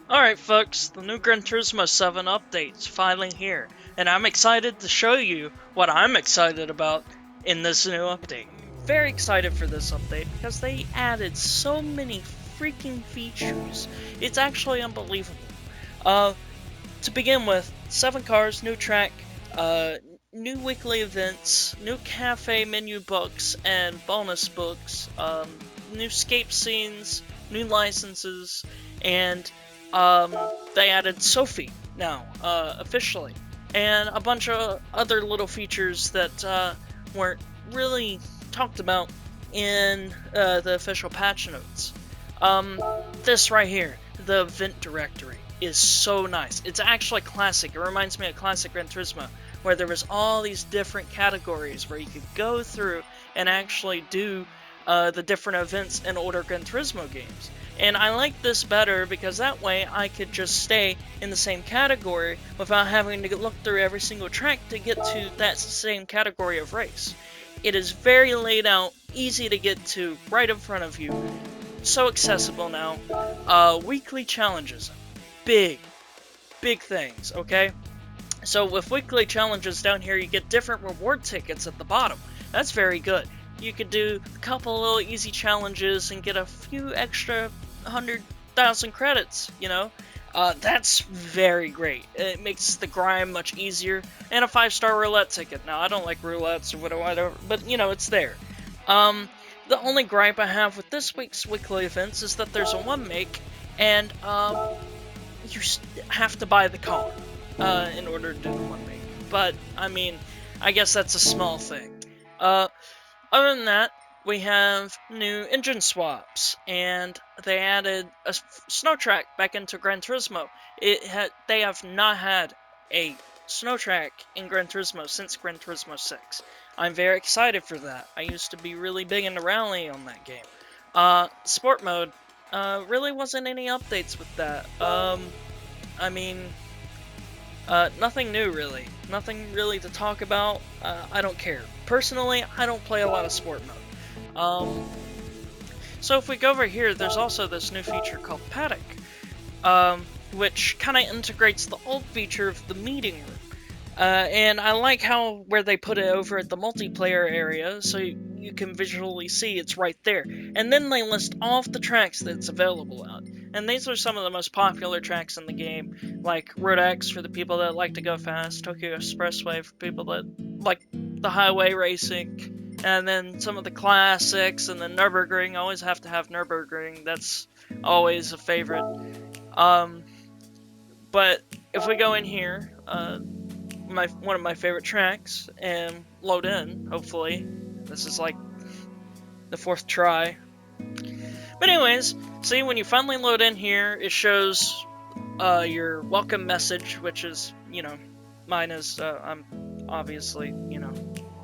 Alright folks, the new Gran Turismo 7 update's finally here, and I'm excited to show you what I'm excited about in this new update. Very excited for this update because they added so many freaking features. It's actually unbelievable. To begin with, 7 cars, new track, new weekly events, new cafe menu books and bonus books, new escape scenes, new licenses, and they added Sophie now, officially, and a bunch of other little features that weren't really talked about in the official patch notes. This right here, the event directory, is so nice. It's actually classic. It reminds me of classic Gran Turismo, where there was all these different categories where you could go through and actually do the different events in older Gran Turismo games. And I like this better because that way I could just stay in the same category without having to look through every single track to get to that same category of race. It is very laid out, easy to get to, right in front of you, so accessible now. Weekly challenges, big things, okay? So with weekly challenges down here, you get different reward tickets at the bottom. That's very good. You could do a couple little easy challenges and get a few extra 100,000 credits, you know? That's very great. It makes the grind much easier. And a 5-star roulette ticket. Now, I don't like roulettes or whatever, but, you know, it's there. The only gripe I have with this week's weekly events is that there's a 1 make, and you have to buy the car in order to do the 1 make. But, I mean, I guess that's a small thing. Other than that, we have new engine swaps, and they added a snow track back into Gran Turismo. They have not had a snow track in Gran Turismo since Gran Turismo 6. I'm very excited for that. I used to be really big into rally on that game. Sport mode, really wasn't any updates with that. I mean, nothing new really. Nothing really to talk about. I don't care. Personally, I don't play a lot of sport mode. So if we go over here, there's also this new feature called Paddock, which kind of integrates the old feature of the meeting room. And I like where they put it over at the multiplayer area, so you can visually see it's right there. And then they list all of the tracks that's available out. And these are some of the most popular tracks in the game, like Road X for the people that like to go fast, Tokyo Expressway for people that like the highway racing, and then some of the classics, and then Nürburgring. Always have to have Nürburgring. That's always a favorite. But if we go in here, one of my favorite tracks, and load in, hopefully. This is like the 4th try. But anyways, see, when you finally load in here, it shows your welcome message, which is, you know, mine is, I'm obviously, you know,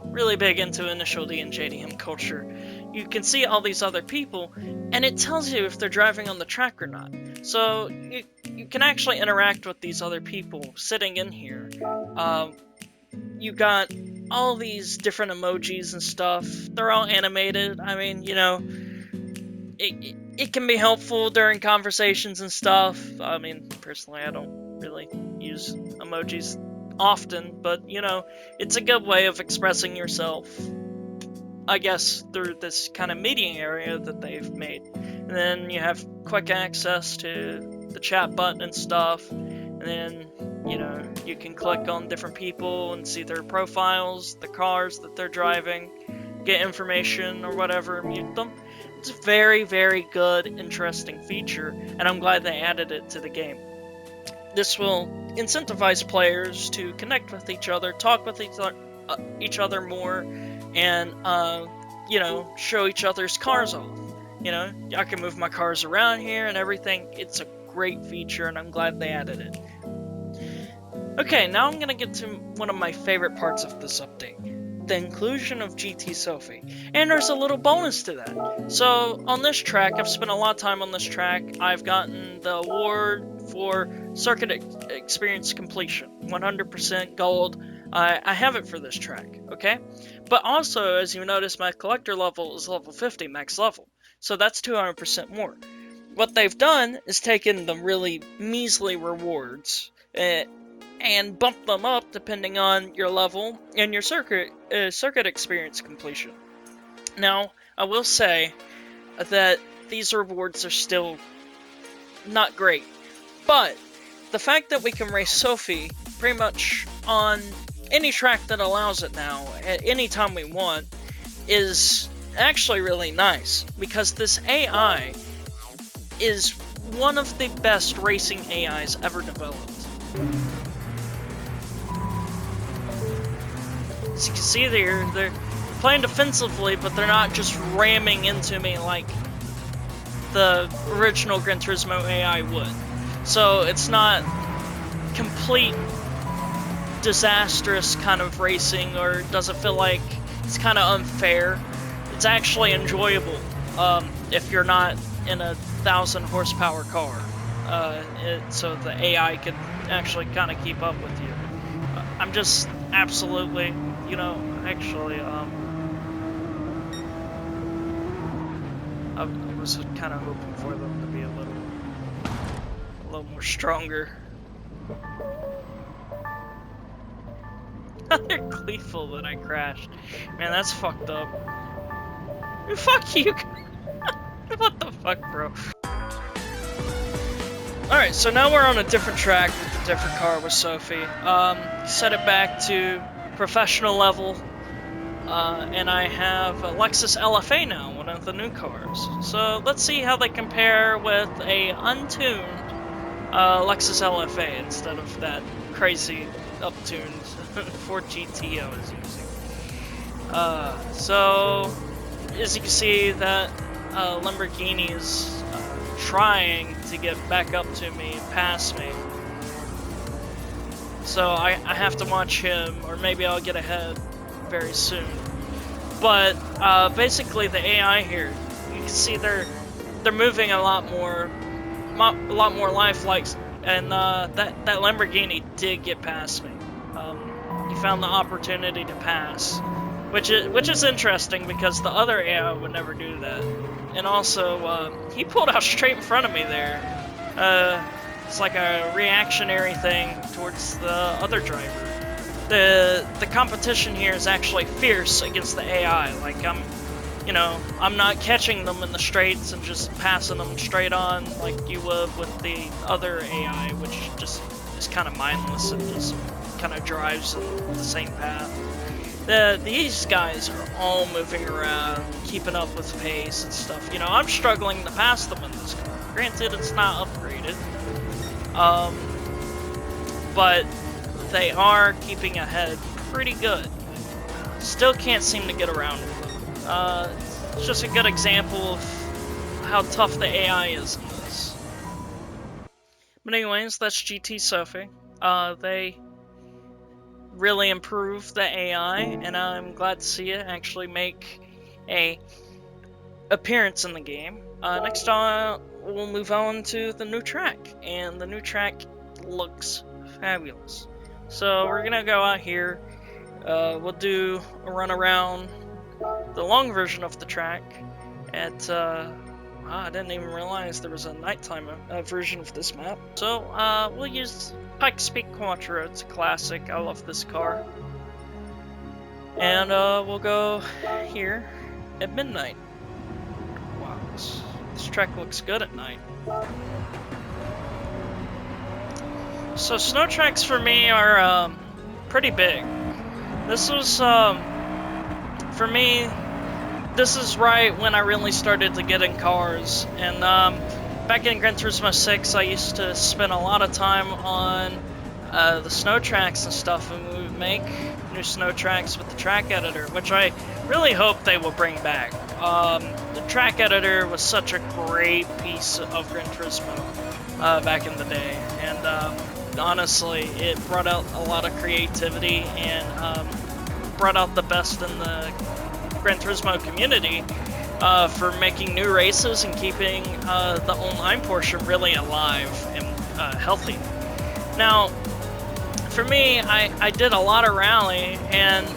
really big into initial D and JDM culture. You can see all these other people, and it tells you if they're driving on the track or not. So you can actually interact with these other people sitting in here. You got all these different emojis and stuff. They're all animated. I mean, you know, it can be helpful during conversations and stuff. I mean, personally, I don't really use emojis often, but, you know, it's a good way of expressing yourself, I guess, through this kind of meeting area that they've made. And then you have quick access to the chat button and stuff, and then, you know, you can click on different people and see their profiles, the cars that they're driving, get information or whatever, mute them. It's a very, very good, interesting feature, and I'm glad they added it to the game. This will incentivize players to connect with each other, talk with each other more, and, you know, show each other's cars off. You know, I can move my cars around here and everything. It's a great feature, and I'm glad they added it. Okay, now I'm gonna get to one of my favorite parts of this update, the inclusion of GT Sophie. And there's a little bonus to that. So, on this track, I've spent a lot of time on this track. I've gotten the award for Circuit Experience Completion, 100% gold. I have it for this track, okay? But also, as you notice, my collector level is level 50, max level. So that's 200% more. what they've done is taken the really measly rewards and bumped them up depending on your level and your circuit experience completion. Now, I will say that these rewards are still not great, but the fact that we can race Sophie pretty much on any track that allows it now, at any time we want, is actually really nice, because this AI is one of the best racing AIs ever developed. As you can see they're playing defensively, but they're not just ramming into me like the original Gran Turismo AI would. So it's not complete disastrous kind of racing, or doesn't feel like it's kind of unfair. It's actually enjoyable if you're not in a 1,000 horsepower car, so the AI can actually kind of keep up with you. I'm just absolutely, you know, actually, I was kind of hoping for them to be a little more stronger. They're gleeful that I crashed. Man, that's fucked up. Fuck you. What the fuck, bro? Alright, so now we're on a different track with a different car with Sophie. Set it back to professional level. And I have a Lexus LFA now, one of the new cars. So let's see how they compare with a untuned Lexus LFA instead of that crazy uptuned Ford GT I was using. So as you can see, that Lamborghini is trying to get back up to me, past me. So I have to watch him, or maybe I'll get ahead very soon. But basically, the AI here, you can see they're moving a lot more lifelike, and that Lamborghini did get past me. He found the opportunity to pass, which is interesting because the other AI would never do that. And also, he pulled out straight in front of me there. It's like a reactionary thing towards the other driver. The competition here is actually fierce against the AI. Like, I'm not catching them in the straights and just passing them straight on like you would with the other AI, which just is kind of mindless and just kind of drives in the same path. These guys are all moving around, keeping up with pace and stuff. You know, I'm struggling to pass them in this car. Granted, it's not upgraded, but they are keeping ahead pretty good. Still can't seem to get around with them. It's just a good example of how tough the AI is in this. But anyways, that's GT Sophie. They really improved the AI, and I'm glad to see it actually make a appearance in the game. Next we'll move on to the new track, and the new track looks fabulous. So we're gonna go out here, we'll do a run around the long version of the track at, I didn't even realize there was a nighttime version of this map. So we'll use Pikes Peak Quattro. It's a classic, I love this car. And we'll go here at midnight. Wow, this track looks good at night. So snow tracks for me are pretty big. This was, for me, this is right when I really started to get in cars. And back in Gran Turismo 6, I used to spend a lot of time on the snow tracks and stuff, and we would make new snow tracks with the track editor, which I really hope they will bring back. The track editor was such a great piece of Gran Turismo back in the day, and honestly, it brought out a lot of creativity and brought out the best in the Gran Turismo community for making new races and keeping the online portion really alive and healthy. Now, for me, I did a lot of rally, and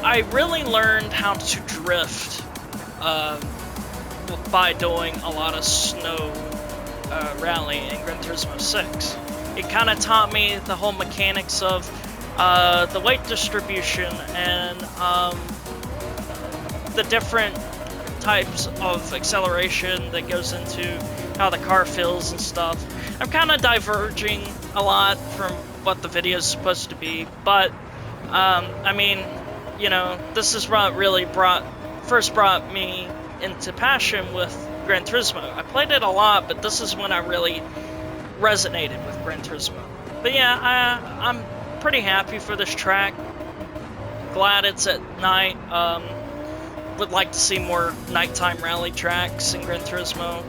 I really learned how to drift by doing a lot of snow Rally in Gran Turismo 6. It kind of taught me the whole mechanics of the weight distribution and the different types of acceleration that goes into how the car feels and stuff. I'm kind of diverging a lot from what the video is supposed to be, but I mean, you know, this is what really first brought me into passion with Gran Turismo. I played it a lot, but this is when I really resonated with Gran Turismo. But yeah, I'm pretty happy for this track. Glad it's at night. Would like to see more nighttime rally tracks in Gran Turismo.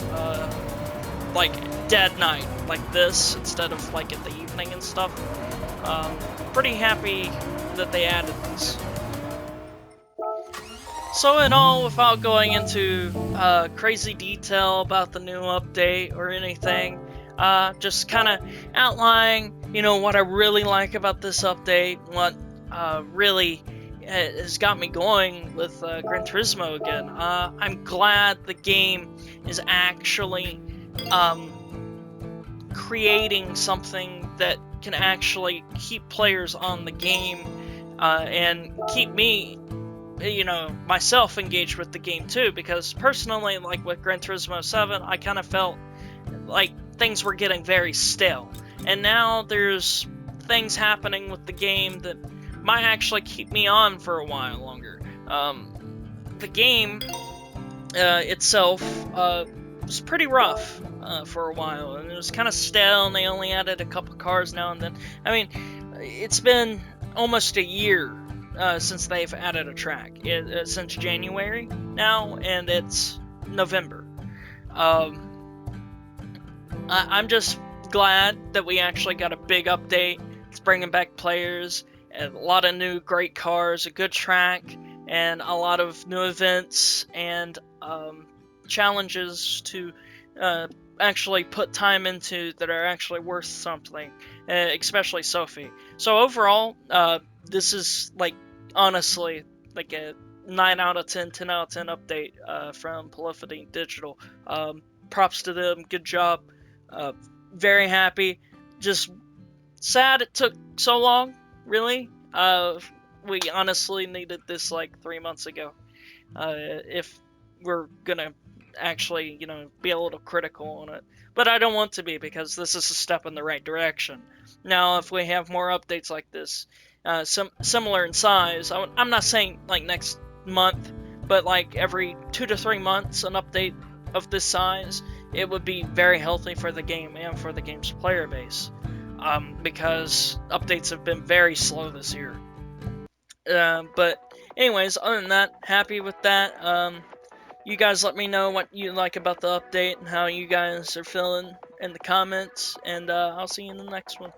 Like dead night, like this, instead of like in the evening and stuff. Pretty happy that they added this. So in all, without going into crazy detail about the new update or anything, just kind of outline, you know, what I really like about this update, what really has got me going with Gran Turismo again. I'm glad the game is actually creating something that can actually keep players on the game and keep me, you know, myself engaged with the game too, because personally, like with Gran Turismo 7, I kind of felt like things were getting very stale, and now there's things happening with the game that might actually keep me on for a while longer. The game itself was pretty rough for a while, and it was kind of stale, and they only added a couple cars now and then. I mean, it's been almost a year since they've added a track. Since January now, and it's November. I'm just glad that we actually got a big update. It's bringing back players, and a lot of new great cars, a good track, and a lot of new events and challenges to actually put time into that are actually worth something, especially Sophie. So overall, this is like honestly like a 9 out of 10, 10 out of 10 update from Polyphony Digital. Props to them, good job. Very happy. Just sad it took so long, really. We honestly needed this like 3 months ago. If we're gonna actually, you know, be a little critical on it. But I don't want to be, because this is a step in the right direction. Now, if we have more updates like this, similar in size, I'm not saying like next month, but like every 2 to 3 months, an update of this size, it would be very healthy for the game and for the game's player base. Because updates have been very slow this year. But anyways, other than that, happy with that. You guys let me know what you like about the update and how you guys are feeling in the comments, and I'll see you in the next one.